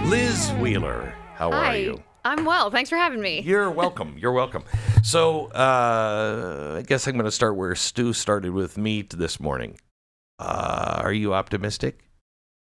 Liz Wheeler, how are you? I'm well. Thanks for having me. You're welcome. You're welcome. So I guess I'm going to start where Stu started with me this morning. Are you optimistic?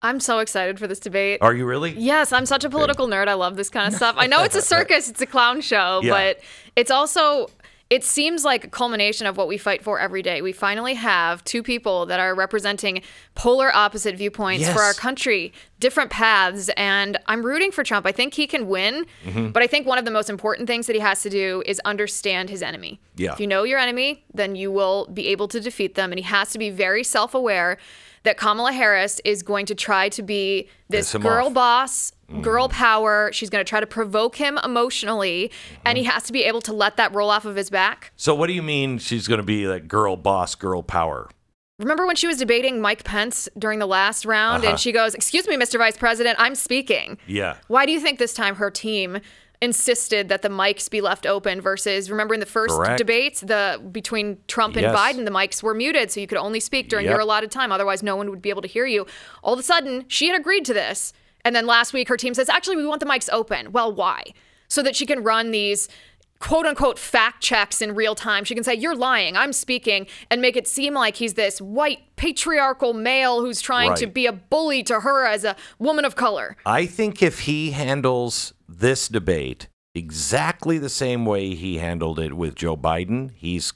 I'm so excited for this debate. Are you really? Yes, I'm such a political nerd. I love this kind of stuff. I know it's a circus, it's a clown show, but it's also, it seems like a culmination of what we fight for every day. We finally have two people that are representing polar opposite viewpoints for our country, different paths, and I'm rooting for Trump. I think he can win, but I think one of the most important things that he has to do is understand his enemy. If you know your enemy, then you will be able to defeat them, and he has to be very self-aware that Kamala Harris is going to try to be this girl boss, girl power. She's going to try to provoke him emotionally, and he has to be able to let that roll off of his back. So what do you mean she's going to be like girl boss, girl power? Remember when she was debating Mike Pence during the last round, and she goes, "Excuse me, Mr. Vice President, I'm speaking." Why do you think this time her team insisted that the mics be left open versus, remember in the first debates, between Trump and Biden, the mics were muted, so you could only speak during your allotted time. Otherwise, no one would be able to hear you. All of a sudden, she had agreed to this. And then last week, her team says, actually, we want the mics open. Well, why? So that she can run these quote-unquote fact checks in real time. She can say, you're lying, I'm speaking, and make it seem like he's this white patriarchal male who's trying to be a bully to her as a woman of color. I think if he handles this debate exactly the same way he handled it with Joe Biden, he's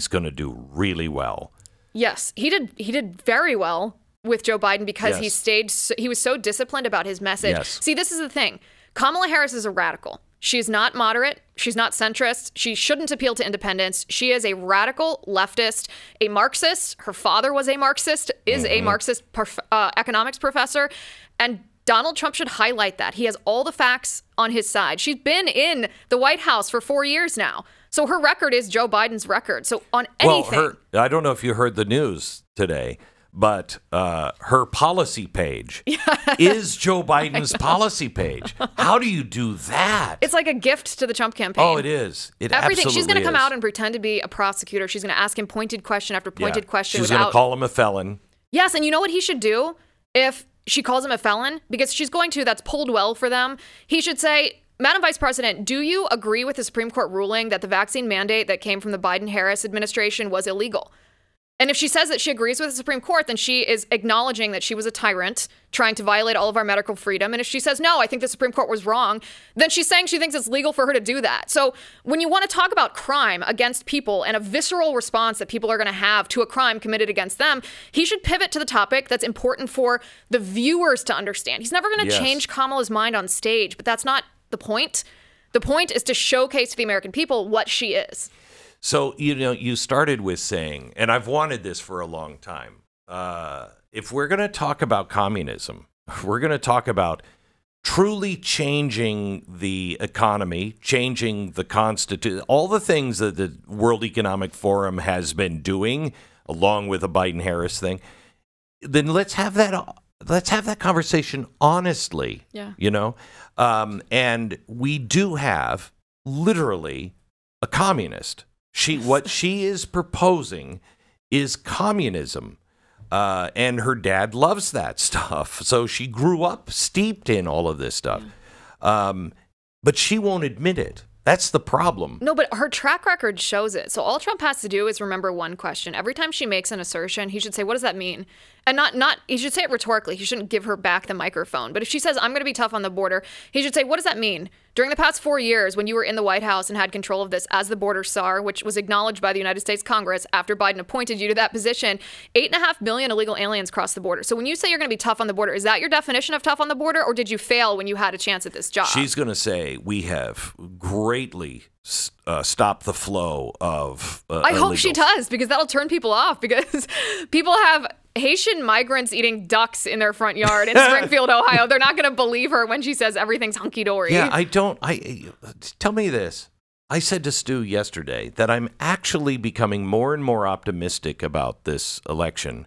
going to do really well. Yes, he did very well with Joe Biden because he was so disciplined about his message. See, this is the thing. Kamala Harris is a radical. She's not moderate. She's not centrist. She shouldn't appeal to independents. She is a radical leftist, a Marxist. Her father was a Marxist, is a Marxist economics professor. And Donald Trump should highlight that. He has all the facts on his side. She's been in the White House for 4 years now. So her record is Joe Biden's record. So on anything. Well, I don't know if you heard the news today, but her policy page is Joe Biden's policy page. How do you do that? It's like a gift to the Trump campaign. Oh, it is. It Everything. She's going to come is. out and pretend to be a prosecutor. She's going to ask him pointed question after pointed question. She's going to call him a felon. Yes, and you know what he should do if she calls him a felon? Because she's going to. That's pulled well for them. He should say, Madam Vice President, do you agree with the Supreme Court ruling that the vaccine mandate that came from the Biden-Harris administration was illegal? And if she says that she agrees with the Supreme Court, then she is acknowledging that she was a tyrant trying to violate all of our medical freedom. And if she says, no, I think the Supreme Court was wrong, then she's saying she thinks it's legal for her to do that. So when you want to talk about crime against people and a visceral response that people are going to have to a crime committed against them, he should pivot to the topic that's important for the viewers to understand. He's never going to change Kamala's mind on stage, but that's not the point. The point is to showcase to the American people what she is. So, you know, you started with saying, and I've wanted this for a long time, if we're going to talk about communism, we're going to talk about truly changing the economy, changing the Constitution, all the things that the World Economic Forum has been doing, along with the Biden-Harris thing, then let's have that conversation honestly, you know? And we do have literally a communist. What she is proposing is communism, and her dad loves that stuff. So she grew up steeped in all of this stuff, but she won't admit it. That's the problem. No, but her track record shows it. So all Trump has to do is remember one question. Every time she makes an assertion, he should say, what does that mean? And he should say it rhetorically. He shouldn't give her back the microphone. But if she says, I'm going to be tough on the border, he should say, what does that mean? During the past 4 years, when you were in the White House and had control of this as the border czar, which was acknowledged by the United States Congress after Biden appointed you to that position, 8.5 million illegal aliens crossed the border. So when you say you're going to be tough on the border, is that your definition of tough on the border, or did you fail when you had a chance at this job? She's going to say, we have greatly stopped the flow of I hope she does, because that'll turn people off, because people have Haitian migrants eating ducks in their front yard in Springfield, Ohio. They're not going to believe her when she says everything's hunky-dory. Yeah, tell me this. I said to Stu yesterday that I'm actually becoming more and more optimistic about this election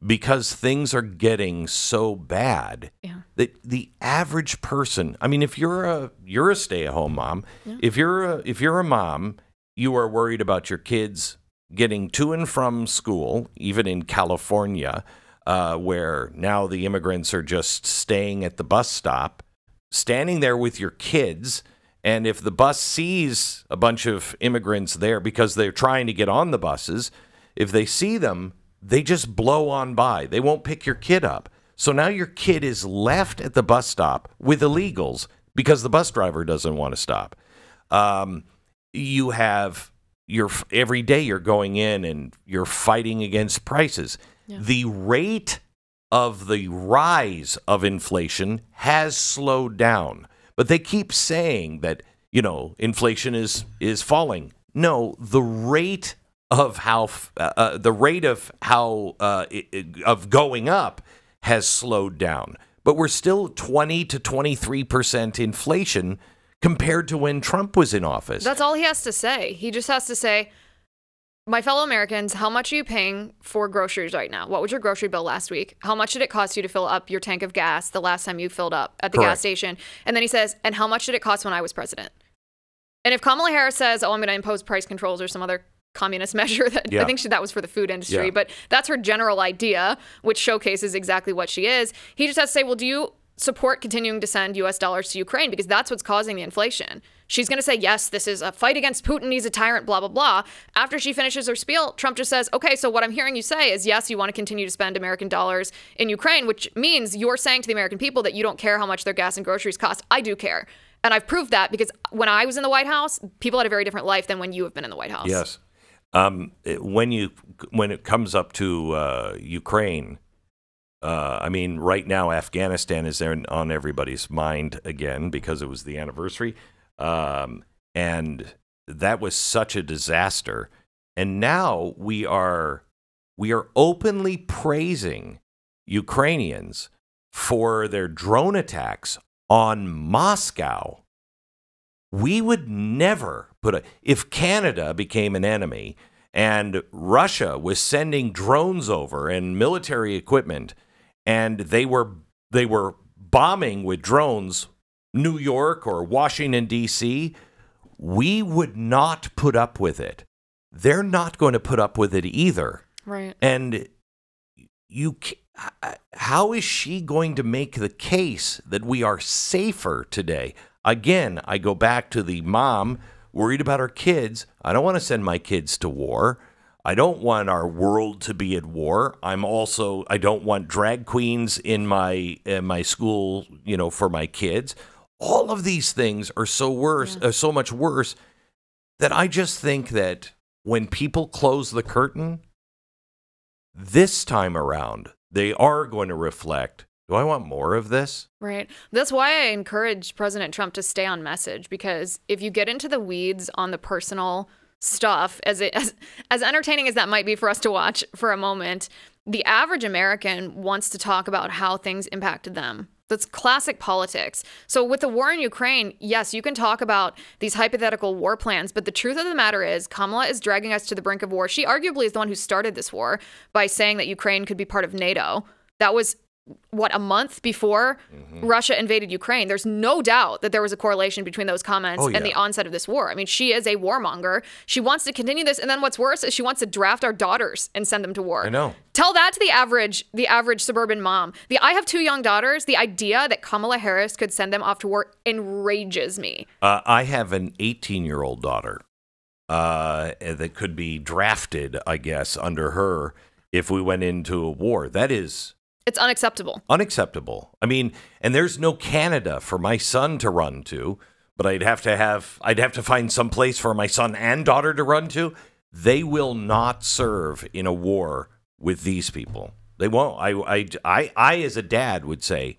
because things are getting so bad that the average person, I mean, if you're a stay-at-home mom, if you're a mom, you are worried about your kids getting to and from school, even in California, where now the immigrants are just staying at the bus stop standing there with your kids, and if the bus sees a bunch of immigrants there because they're trying to get on the buses, if they see them, they just blow on by. They won't pick your kid up. So now your kid is left at the bus stop with illegals because the bus driver doesn't want to stop. You have every day you're going in and you're fighting against prices. Yeah. The rate of the rise of inflation has slowed down, but they keep saying that, inflation is falling. No, the rate of how of going up has slowed down, but we're still 20 to 23% inflation compared to when Trump was in office. That's all he has to say. He just has to say, my fellow Americans, how much are you paying for groceries right now? What was your grocery bill last week? How much did it cost you to fill up your tank of gas the last time you filled up at the gas station? And then he says, and how much did it cost when I was president? And if Kamala Harris says, I'm going to impose price controls or some other communist measure, that I think that was for the food industry, but that's her general idea, which showcases exactly what she is. He just has to say, well, do you support continuing to send U.S. dollars to Ukraine? Because that's what's causing the inflation. She's going to say, yes, this is a fight against Putin. He's a tyrant, blah, blah, blah. After she finishes her spiel, Trump just says, okay, so what I'm hearing you say is, yes, you want to continue to spend American dollars in Ukraine, which means you're saying to the American people that you don't care how much their gas and groceries cost. I do care. And I've proved that because when I was in the White House, people had a very different life than when you have been in the White House. Yes. When it comes up to Ukraine, right now Afghanistan is there on everybody's mind again because it was the anniversary, and that was such a disaster. And now we are openly praising Ukrainians for their drone attacks on Moscow. We would never if Canada became an enemy and Russia was sending drones over and military equipment, and they were bombing with drones New York or Washington, D.C., we would not put up with it. They're not going to put up with it either. Right. And how is she going to make the case that we are safer today? Again, I go back to the mom worried about her kids. I don't want to send my kids to war. I don't want our world to be at war. I don't want drag queens in my school, for my kids. All of these things are so much worse that I just think that when people close the curtain, this time around, they are going to reflect, do I want more of this? Right. That's why I encourage President Trump to stay on message, because if you get into the weeds on the personal stuff, as entertaining as that might be for us to watch for a moment, the average American wants to talk about how things impacted them. That's classic politics. So with the war in Ukraine, yes, you can talk about these hypothetical war plans, but the truth of the matter is Kamala is dragging us to the brink of war. She arguably is the one who started this war by saying that Ukraine could be part of NATO. That was, a month before Russia invaded Ukraine. There's no doubt that there was a correlation between those comments and the onset of this war. I mean, she is a warmonger. She wants to continue this. And then what's worse is she wants to draft our daughters and send them to war. I know. Tell that to the average suburban mom. I have 2 young daughters. The idea that Kamala Harris could send them off to war enrages me. I have an 18-year-old daughter that could be drafted, I guess, under her if we went into a war. It's unacceptable. Unacceptable. I mean, and there's no Canada for my son to run to, but I'd have to find some place for my son and daughter to run to. They will not serve in a war with these people. They won't. I as a dad would say,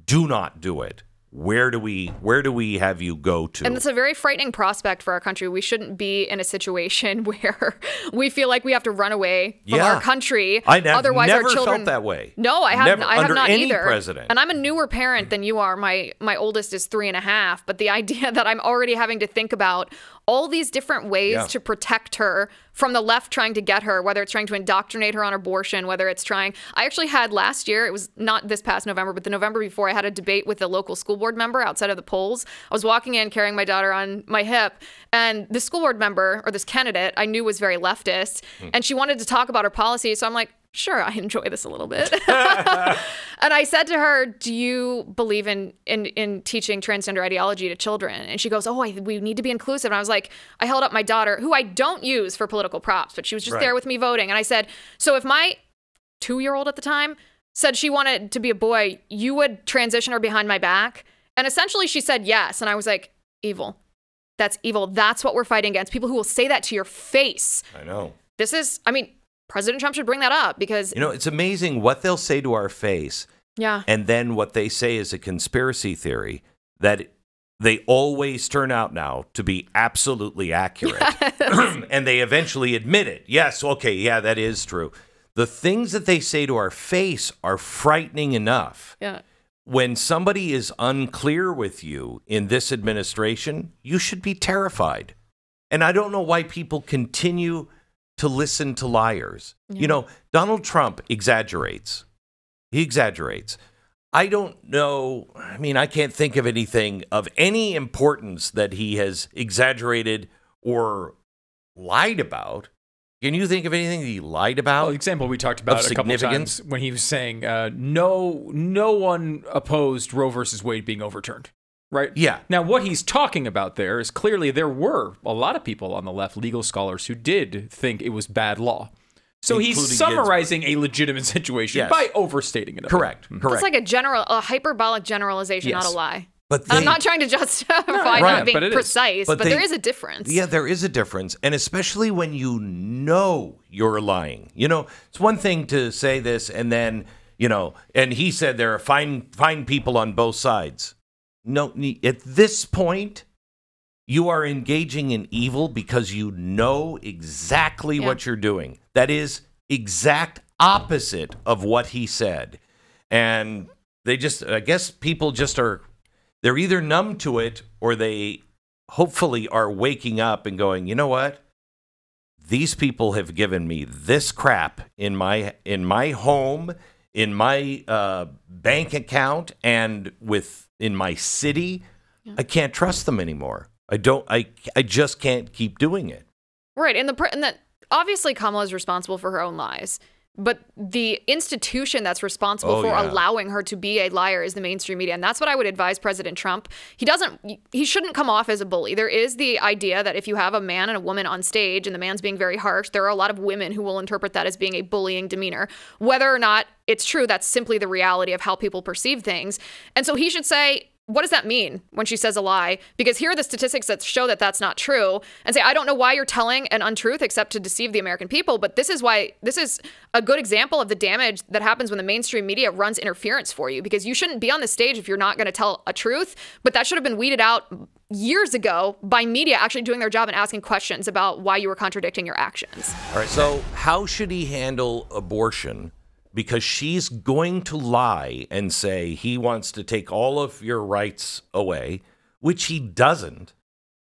do not do it. Where do we have you go to? And it's a very frightening prospect for our country. We shouldn't be in a situation where we feel like we have to run away from our country. Otherwise, our children felt that way. No, I have not under any either. President. And I'm a newer parent than you are. My oldest is 3.5. But the idea that I'm already having to think about all these different ways to protect her from the left trying to get her, whether it's trying to indoctrinate her on abortion, whether it's trying. I actually had last year, it was not this past November, but the November before, I had a debate with a local school board member outside of the polls. I was walking in carrying my daughter on my hip, and the school board member, or this candidate, I knew was very leftist, and she wanted to talk about her policy. So I'm like, sure, I enjoy this a little bit. And I said to her, do you believe in teaching transgender ideology to children? And she goes, we need to be inclusive. And I was like, I held up my daughter, who I don't use for political props, but she was just there with me voting. And I said, so if my 2-year-old at the time said she wanted to be a boy, you would transition her behind my back? And essentially she said yes. And I was like, evil. That's evil. That's what we're fighting against. People who will say that to your face. I know. President Trump should bring that up because... it's amazing what they'll say to our face. Yeah. And then what they say is a conspiracy theory that they always turn out now to be absolutely accurate. Yes. And they eventually admit it. Yes, okay, yeah, that is true. The things that they say to our face are frightening enough. Yeah. When somebody is unclear with you in this administration, you should be terrified. And I don't know why people continue to listen to liars. Yeah. Donald Trump exaggerates. He exaggerates. I don't know. I can't think of anything of any importance that he has exaggerated or lied about. Can you think of anything that he lied about? Well, example we talked about a couple of times when he was saying no one opposed Roe versus Wade being overturned. Right? Yeah. Now, what he's talking about there is clearly there were a lot of people on the left, legal scholars, who did think it was bad law. So he's summarizing a legitimate situation by overstating it. Correct. It's like a hyperbolic generalization, not a lie. But I'm not trying to justify not being precise, but there is a difference. Yeah, there is a difference. And especially when you know you're lying. It's one thing to say this and then, and he said there are fine people on both sides. No, at this point, you are engaging in evil because you know exactly what you're doing. That is exact opposite of what he said. And I guess people just they're either numb to it or they hopefully are waking up and going, you know what? These people have given me this crap in my home, in my bank account, and in my city. I can't trust them anymore. I just can't keep doing it. Right. And that obviously Kamala is responsible for her own lies, but the institution that's responsible for allowing her to be a liar is the mainstream media. And that's what I would advise President Trump. He shouldn't come off as a bully. There is the idea that if you have a man and a woman on stage and the man's being very harsh, there are a lot of women who will interpret that as being a bullying demeanor. Whether or not it's true, that's simply the reality of how people perceive things. And so he should say, what does that mean when she says a lie? Because here are the statistics that show that that's not true. And say, I don't know why you're telling an untruth except to deceive the American people. But this is a good example of the damage that happens when the mainstream media runs interference for you. Because you shouldn't be on the stage if you're not going to tell a truth. But that should have been weeded out years ago by media actually doing their job and asking questions about why you were contradicting your actions. All right. So how should he handle abortion? Because she's going to lie and say he wants to take all of your rights away, which he doesn't.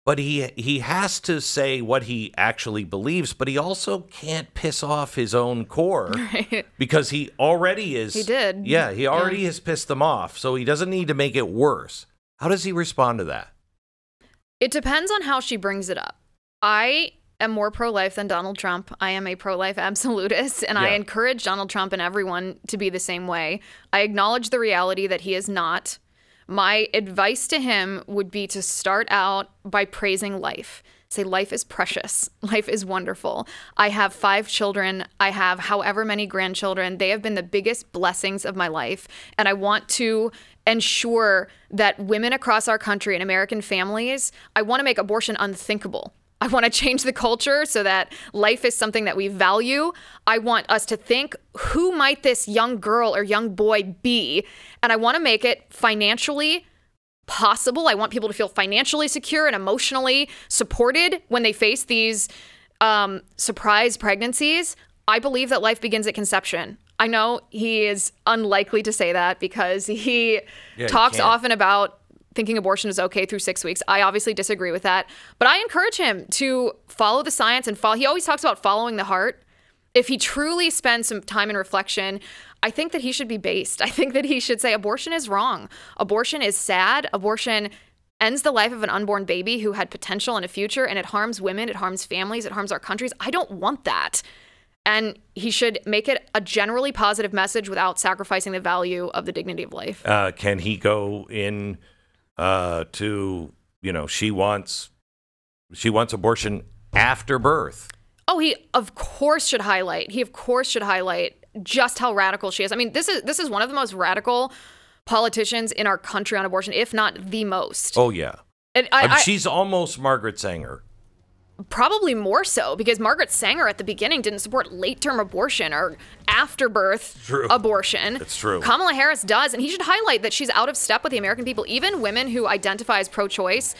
But he has to say what he actually believes, but he also can't piss off his own core because he already is. He did. Yeah, he already has pissed them off, so he doesn't need to make it worse. How does he respond to that? It depends on how she brings it up. I am more pro-life than Donald Trump. I am a pro-life absolutist, and I encourage Donald Trump and everyone to be the same way. I acknowledge the reality that he is not. My advice to him would be to start out by praising life. Say, life is precious. Life is wonderful. I have 5 children. I have however many grandchildren. They have been the biggest blessings of my life. And I want to ensure that women across our country and American families, I want to make abortion unthinkable. I want to change the culture so that life is something that we value. I want us to think, who might this young girl or young boy be? And I want to make it financially possible. I want people to feel financially secure and emotionally supported when they face these surprise pregnancies. I believe that life begins at conception. I know he is unlikely to say that because he talks often about thinking abortion is okay through 6 weeks. I obviously disagree with that, but I encourage him to follow the science and he always talks about following the heart. If he truly spends some time in reflection, I think that he should be based. I think that he should say abortion is wrong. Abortion is sad. Abortion ends the life of an unborn baby who had potential and a future, and it harms women, it harms families, it harms our countries. I don't want that. And he should make it a generally positive message without sacrificing the value of the dignity of life. Can he go in to, she wants abortion after birth? Oh, he of course should highlight just how radical she is. I mean, this is one of the most radical politicians in our country on abortion, if not the most. Oh, yeah. And she's almost Margaret Sanger. Probably more so, because Margaret Sanger at the beginning didn't support late-term abortion or after-birth abortion. It's true. Kamala Harris does, and he should highlight that she's out of step with the American people. Even women who identify as pro-choice,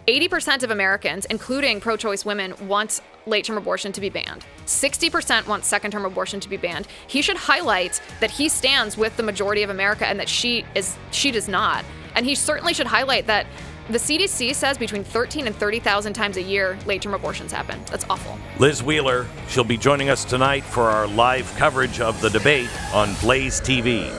80% of Americans, including pro-choice women, want late-term abortion to be banned. 60% want second-term abortion to be banned. He should highlight that he stands with the majority of America and that she does not. And he certainly should highlight that the CDC says between 13 and 30,000 times a year late-term abortions happen. That's awful. Liz Wheeler, she'll be joining us tonight for our live coverage of the debate on Blaze TV.